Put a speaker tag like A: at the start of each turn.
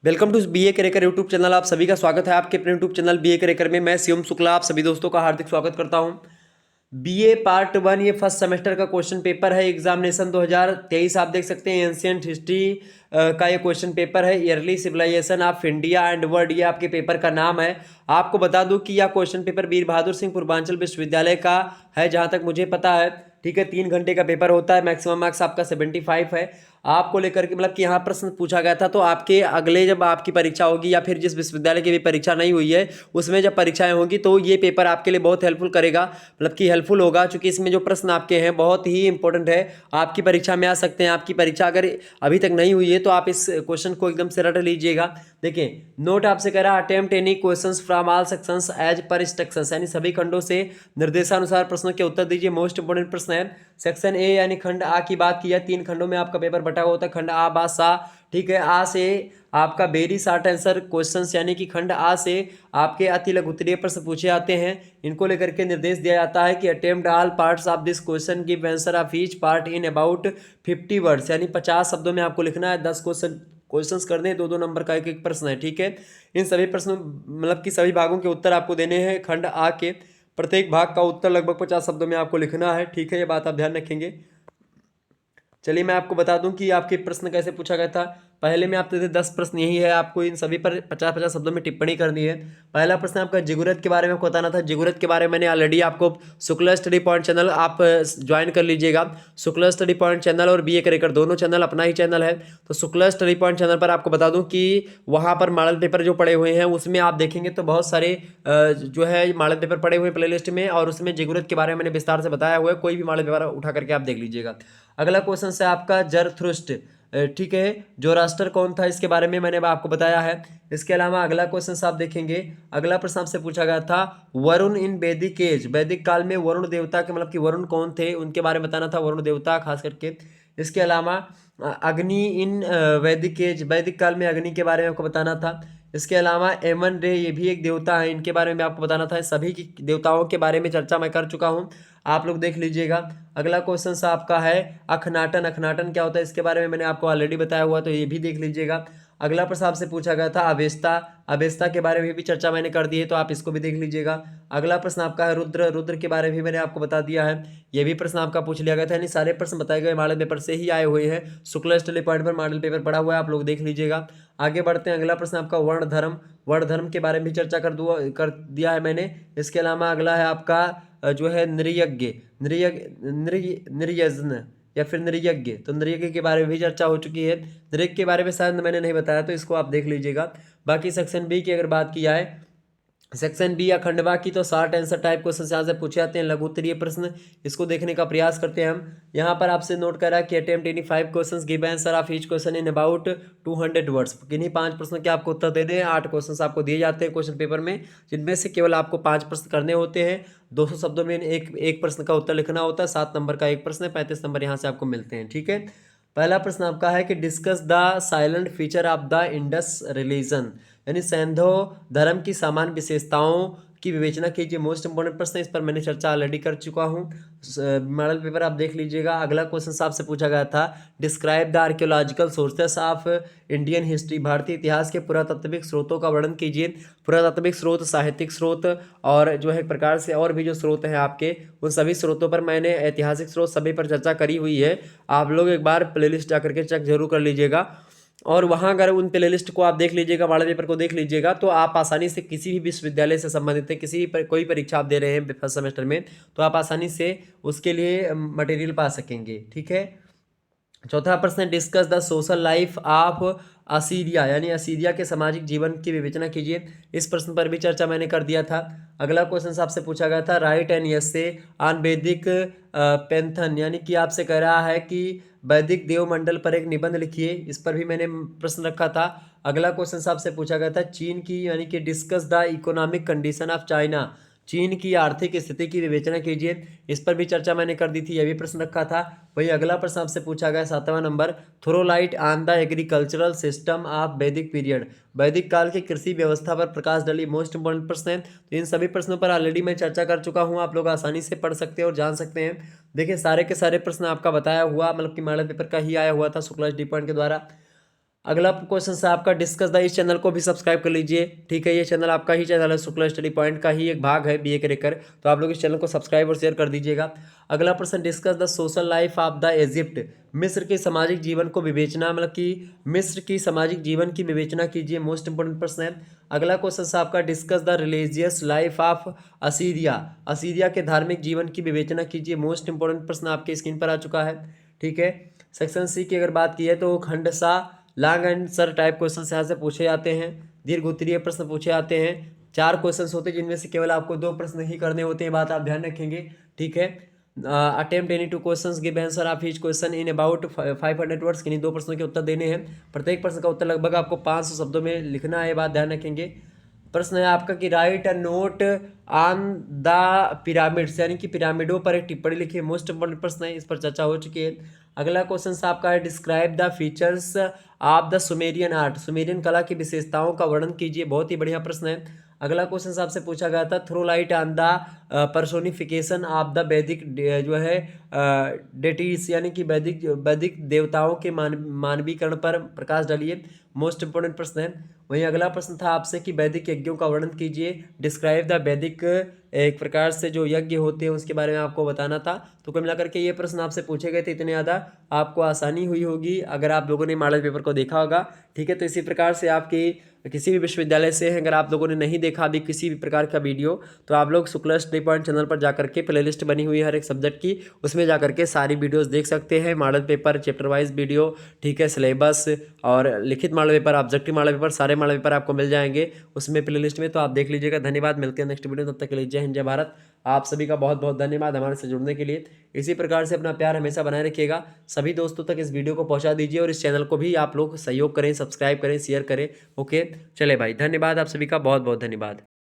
A: Welcome to BA Karekar YouTube channel. आप सभी का स्वागत है आपके अपने यूट्यूब चैनल बीए करेकर में। मैं शिवम शुक्ला आप सभी दोस्तों का हार्दिक स्वागत करता हूं। बीए पार्ट 1 ये फर्स्ट सेमेस्टर का क्वेश्चन पेपर है। एग्जामिनेशन 2023 आप देख सकते हैं। एंशियंट हिस्ट्री का ये क्वेश्चन पेपर है। Early civilisation of India and world ये आपके पेपर का नाम है। आपको बता दूं कि यह क्वेश्चन पेपर वीर बहादुर सिंह पूर्वांचल विश्वविद्यालय का है, जहां तक मुझे पता है। ठीक है, 3 घंटे का पेपर होता है। मैक्सिमम मार्क्स आपका 75 है। आपको लेकर के मतलब कि यहाँ प्रश्न पूछा गया था, तो आपके अगले जब आपकी परीक्षा होगी या फिर जिस विश्वविद्यालय की भी परीक्षा नहीं हुई है उसमें जब परीक्षाएं होंगी तो ये पेपर आपके लिए बहुत हेल्पफुल करेगा, मतलब कि हेल्पफुल होगा, क्योंकि इसमें जो प्रश्न आपके हैं बहुत ही इंपॉर्टेंट है, आपकी परीक्षा में आ सकते हैं। आपकी परीक्षा अगर अभी तक नहीं हुई है तो आप इस क्वेश्चन को एकदम से रट लीजिएगा। देखिए, नोट आपसे कह रहा है attempt any questions from all sections as per instructions, यानी सभी खंडों से निर्देशानुसार प्रश्नों के उत्तर दीजिए। मोस्ट इंपोर्टेंट प्रश्न है सेक्शन ए यानी खंड आ की बात की है। 3 खंडों में आपका पेपर बटा हुआ होता है। खंड आ बा सा, ठीक है। आ से आपका वेरी शॉर्ट आंसर क्वेश्चंस, यानी कि खंड आ से आपके अति लघु उत्तरीय प्रश्न पूछे जाते हैं। इनको लेकर के निर्देश दिया जाता है कि attempt all parts of this question, give answer of each part in about 50 words, यानी 50 शब्दों में आपको लिखना है। 10 क्वेश्चंस करने हैं, 2-2 नंबर का एक प्रश्न है। ठीक है, इन सभी प्रश्नों मतलब कि सभी भागों के उत्तर आपको देने हैं। खंड आ के प्रत्येक भाग का उत्तर लगभग 50 शब्दों में आपको लिखना है। ठीक है, ये बात आप ध्यान रखेंगे। चलिए मैं आपको बता दूं कि आपके प्रश्न कैसे पूछा गया था। पहले में आपके 10 प्रश्न यही है, आपको इन सभी पर 50-50 शब्दों में टिप्पणी करनी है। पहला प्रश्न आपका जिगुरत के बारे में आपको बताना था। जिगुरत के बारे में मैंने ऑलरेडी आपको शुक्ला स्टडी पॉइंट चैनल आप ज्वाइन कर लीजिएगा। शुक्ला स्टडी पॉइंट चैनल और बीए करेकर दोनों चैनल अपना ही चैनल है। तो शुक्ला स्टडी पॉइंट चैनल पर आपको बता दूं कि वहाँ पर मॉडल पेपर जो पड़े हुए हैं उसमें आप देखेंगे तो बहुत सारे जो है मॉडल पेपर पड़े हुए हैं प्लेलिस्ट में, और उसमें जिगुरत के बारे में मैंने विस्तार से बताया हुआ है। कोई भी मॉडल पेपर उठा करके आप देख लीजिएगा। अगला क्वेश्चन है आपका जरथ्रुस्ट, ठीक है, जो राष्ट्र कौन था, इसके बारे में मैंने आपको बताया है। इसके अलावा अगला क्वेश्चन आप देखेंगे, अगला प्रश्न आपसे पूछा गया था वरुण इन वैदिक एज, वैदिक काल में वरुण देवता के मतलब कि वरुण कौन थे उनके बारे में बताना था, वरुण देवता खास करके। इसके अलावा अग्नि इन वैदिक एज, वैदिक काल में अग्नि के बारे में आपको बताना था। इसके अलावा एमन रे, ये भी एक देवता है, इनके बारे में आपको बताना था। सभी की देवताओं के बारे में चर्चा मैं कर चुका हूँ, आप लोग देख लीजिएगा। अगला क्वेश्चन आपका है अखनाटन, अखनाटन क्या होता है इसके बारे में मैंने आपको ऑलरेडी बताया हुआ, तो ये भी देख लीजिएगा। अगला प्रश्न आपसे पूछा गया था अवेस्ता, अवेस्ता के बारे में भी चर्चा मैंने कर दी है, तो आप इसको भी देख लीजिएगा। अगला प्रश्न आपका है रुद्र, रुद्र के बारे में भी मैंने आपको बता दिया है, ये भी प्रश्न आपका पूछ लिया गया था। यानी सारे प्रश्न बताए गए मॉडल पेपर से ही आए हुए हैं। शुक्ला स्टडी पॉइंट पर मॉडल पेपर पड़ा हुआ है, आप लोग देख लीजिएगा। आगे बढ़ते हैं, अगला प्रश्न आपका वर्ण धर्म, वर्ण धर्म के बारे में भी चर्चा कर दिया है मैंने। इसके अलावा अगला है आपका जो है नृयज्ञ, नृयज्ञ या फिर नृयज्ञ, तो नृयज्ञ के बारे में भी चर्चा हो चुकी है। नृयज्ञ के बारे में शायद मैंने नहीं बताया, तो इसको आप देख लीजिएगा। बाकी सेक्शन बी की अगर बात की जाए, सेक्शन बी या खंडवा की, तो शॉर्ट आंसर टाइप क्वेश्चन यहाँ से पूछे जाते हैं, लघु उत्तरीय प्रश्न, इसको देखने का प्रयास करते हैं हम। यहाँ पर आपसे नोट करा कि attempt any 5 questions, give answer of each question in about 200 words, किन्हीं 5 प्रश्नों के आपको उत्तर देने हैं। 8 क्वेश्चन आपको दिए जाते हैं क्वेश्चन पेपर में, जिनमें से केवल आपको 5 प्रश्न करने होते हैं। 200 शब्दों में एक प्रश्न का उत्तर लिखना होता है। 7 नंबर का एक प्रश्न है, 35 नंबर यहाँ से आपको मिलते हैं। ठीक है, पहला प्रश्न आपका है कि discuss the silent feature of the Indus religion, यानी सैंधो धर्म की सामान्य विशेषताओं की विवेचना कीजिए। मोस्ट इंपोर्टेंट प्रश्न है, इस पर मैंने चर्चा ऑलरेडी कर चुका हूँ। मॉडल पेपर आप देख लीजिएगा। अगला क्वेश्चन आपसे पूछा गया था describe the archaeological sources of Indian history, भारतीय इतिहास के पुरातात्विक स्रोतों का वर्णन कीजिए। पुरातात्विक स्रोत, साहित्यिक स्रोत और जो है एक प्रकार से और भी जो स्रोत हैं आपके, उन सभी स्रोतों पर मैंने ऐतिहासिक स्रोत सभी पर चर्चा करी हुई है। आप लोग एक बार प्लेलिस्ट जाकर के चेक जरूर कर लीजिएगा, और वहाँ अगर उन प्लेलिस्ट को आप देख लीजिएगा, मॉडल पेपर को देख लीजिएगा, तो आप आसानी से किसी भी विश्वविद्यालय से संबंधित है, किसी भी कोई परीक्षा आप दे रहे हैं फर्स्ट सेमेस्टर में, तो आप आसानी से उसके लिए मटेरियल पा सकेंगे। ठीक है, चौथा प्रश्न discuss the social life of Assyria, यानी असीरिया के सामाजिक जीवन की विवेचना कीजिए। इस प्रश्न पर भी चर्चा मैंने कर दिया था। अगला क्वेश्चन आपसे पूछा गया था राइट एन एस्से ऑन वैदिक पैंथन, यानी कि आपसे कह रहा है कि वैदिक देवमंडल पर एक निबंध लिखिए, इस पर भी मैंने प्रश्न रखा था। अगला क्वेश्चन आपसे पूछा गया था चीन की, यानी कि discuss the economic condition of China, चीन की आर्थिक स्थिति की विवेचना कीजिए, इस पर भी चर्चा मैंने कर दी थी, यह भी प्रश्न रखा था। वही अगला प्रश्न आपसे पूछा गया 7वां number throw light on the agricultural system of Vedic period, वैदिक काल की कृषि व्यवस्था पर प्रकाश डाली। मोस्ट इंपोर्टेंट प्रश्न है, तो इन सभी प्रश्नों पर ऑलरेडी मैं चर्चा कर चुका हूँ, आप लोग आसानी से पढ़ सकते हैं और जान सकते हैं। देखिए सारे के सारे प्रश्न आपका बताया हुआ मतलब कि मॉडल पेपर का ही आया हुआ था शुक्ला डी पॉइंट के द्वारा। अगला क्वेश्चन है आपका डिस्कस द, इस चैनल को भी सब्सक्राइब कर लीजिए, ठीक है। ये चैनल आपका ही चैनल है, शुक्ला स्टडी पॉइंट का ही एक भाग है बीए क्रैकर, तो आप लोग इस चैनल को सब्सक्राइब और शेयर कर दीजिएगा। अगला प्रश्न, discuss the social life of the Egypt, मिस्र के सामाजिक जीवन को विवेचना, मतलब कि मिस्र की सामाजिक जीवन की विवेचना कीजिए, मोस्ट इंपोर्टेंट प्रश्न है। अगला क्वेश्चन है आपका discuss the religious life of Assyria, Assyria के धार्मिक जीवन की विवेचना कीजिए, मोस्ट इंपोर्टेंट प्रश्न आपके स्क्रीन पर आ चुका है, ठीक है। सेक्शन सी की अगर बात की है तो Khandsa long answer type question यहाँ से पूछे जाते हैं, दीर्घ उत्तरीय प्रश्न पूछे जाते हैं। 4 क्वेश्चन होते हैं जिनमें से केवल आपको 2 प्रश्न ही करने होते हैं, बात आप ध्यान रखेंगे, ठीक है। Attempt any 2 questions, give answer of each question in about 500 words, किन्हीं 2 प्रश्नों के उत्तर देने हैं। प्रत्येक प्रश्न का उत्तर लगभग आपको 500 शब्दों में लिखना है, बात ध्यान रखेंगे। प्रश्न है आपका कि right a note on the pyramids, यानी कि पिरामिडों पर एक टिप्पणी लिखिए, मोस्ट इंपोर्टेंट प्रश्न है, इस पर चर्चा हो चुकी है। अगला क्वेश्चन आपका है describe the features of the Sumerian art, Sumerian कला की विशेषताओं का वर्णन कीजिए, बहुत ही बढ़िया प्रश्न है। अगला क्वेश्चन आपसे पूछा गया था throw light on the personification of the Vedic जो है डेटीज, यानी कि वैदिक देवताओं के मानवीकरण पर प्रकाश डालिए, मोस्ट इंपोर्टेंट प्रश्न है। वहीं अगला प्रश्न था आपसे कि वैदिक यज्ञों का वर्णन कीजिए, डिस्क्राइब द वैदिक, एक प्रकार से जो यज्ञ होते हैं उसके बारे में आपको बताना था। तो कुल मिलाकर के ये प्रश्न आपसे पूछे गए थे, इतने ज़्यादा आपको आसानी हुई होगी अगर आप लोगों ने मॉडल पेपर को देखा होगा, ठीक है। तो इसी प्रकार से आपकी किसी भी विश्वविद्यालय से अगर आप लोगों ने नहीं देखा अभी किसी भी प्रकार का वीडियो, तो आप लोग शुक्ला स्टडी पॉइंट चैनल पर जाकर के प्लेलिस्ट बनी हुई है हर एक सब्जेक्ट की, उसमें जाकर के सारी वीडियोस देख सकते हैं, model paper chapter wise video, ठीक है, सिलेबस और लिखित model paper, objective model paper, सारे मॉडल पेपर आपको मिल जाएंगे उसमें प्लेलिस्ट में, तो आप देख लीजिएगा। धन्यवाद, मिलते हैं नेक्स्ट वीडियो, तब तक के लिए जय हिंद जय भारत। आप सभी का बहुत बहुत धन्यवाद हमारे से जुड़ने के लिए। इसी प्रकार से अपना प्यार हमेशा बनाए रखिएगा, सभी दोस्तों तक इस वीडियो को पहुंचा दीजिए और इस चैनल को भी आप लोग सहयोग करें, सब्सक्राइब करें, शेयर करें, ओके। चले भाई, धन्यवाद, आप सभी का बहुत बहुत धन्यवाद।